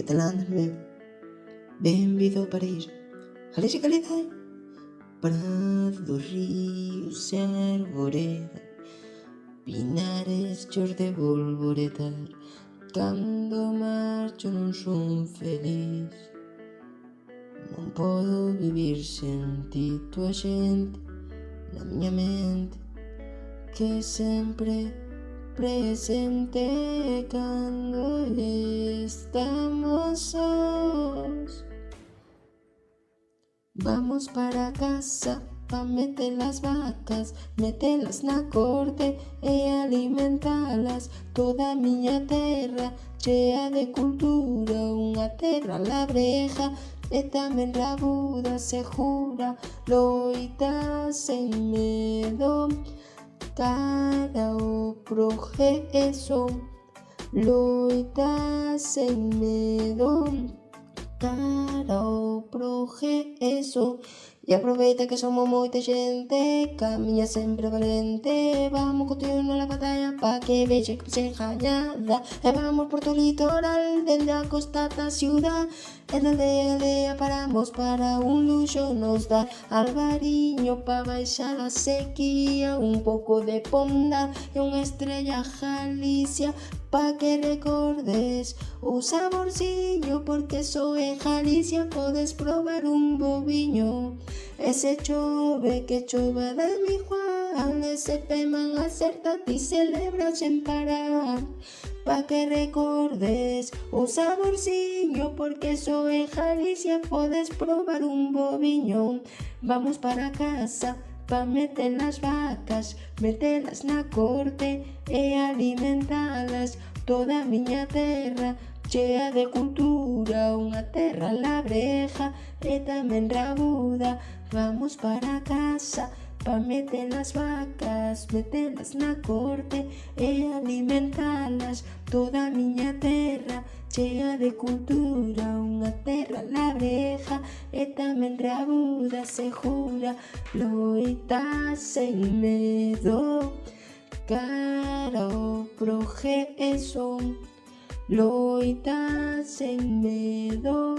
que talandre meu. Benvido ao paraíso. Galicia calidade. Prados, ríos e arboreda, pinares chos de volvoretar. Cando marcho non son feliz, non podo vivir sen ti, tua xente na miña mente, que sempre presente cando estamos sós. Vamos para casa pa meter las vacas, metelas na corte e alimentalas. Toda a miña terra chea de cultura, unha terra labreja e tamén rabuda, segura, loita sen medo cara ao progreso, loita sen medo cara ao progreso. E aproveita que somos moita xente, camiña sempre valente. Vamos continuar a batalla pa que vexe que se gañada. E vamos por todo o litoral, dende a costa da ciudad. E dende a aldea paramos para un luxo nos dá Alvariño pa baixar a sequía, un pouco de ponda e unha estrella Galicia pa que recordes o saborciño, porque só en Galicia podes probar un boviño. E se chove, que chova de mi Juan, e se peman acerta ti celebra sen parar, pa que recordes o saborciño, porque só en Galicia podes probar un boviño. Vamos para casa pa meter las vacas, metelas na corte e alimentalas. Toda a miña terra chea de cultura, unha terra labreja e tamén rabuda. Vamos para casa pa meter las vacas, metelas na corte e alimentalas. Toda a miña terra chea de cultura, unha terra labreja e tamén rabuda, segura, loita sen medo cara ao progreso, loita sen medo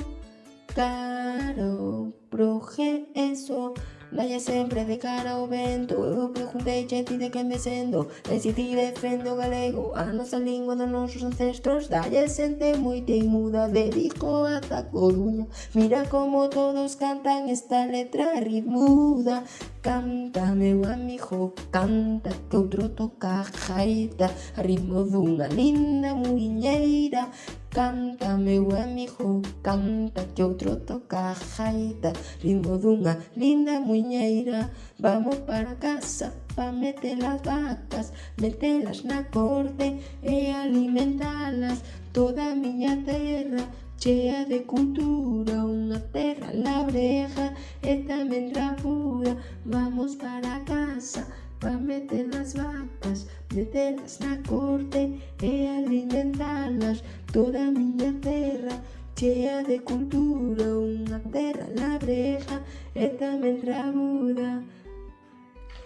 cara ao progreso. Dalle sempre de cara ao vento, eu preguntei a ti de quen me sendo, e se ti defendo o galego, a nosa lingua dos nosos ancestros. Dalle xente moi teimuda, de Vigo ata Coruña, mira como todos cantan esta letra ritmuda. Canta, meu amigo, canta, que outro toca a gaita, a ritmo dunha linda muiñeira. Canta, meu amigo, canta, que outro toca a gaita, ritmo dunha linda muiñeira. Vamos para casa pa meter as vacas, metelas na corte e alimentalas. Toda a miña terra chea de cultura, unha terra labreja e tamén rabuda. Vamos para casa pa meter as vacas, metelas na corte e alimentalas. Toda a miña terra chea de cultura, unha terra labreja e tamén rabuda.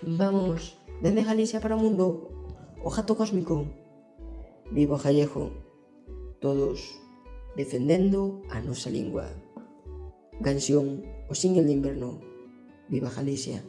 Vamos, dende Galicia para o mundo, o gato cósmico. Viva o gallego, todos defendendo a nosa lingua. Canción O Single de Inverno. Viva Galicia.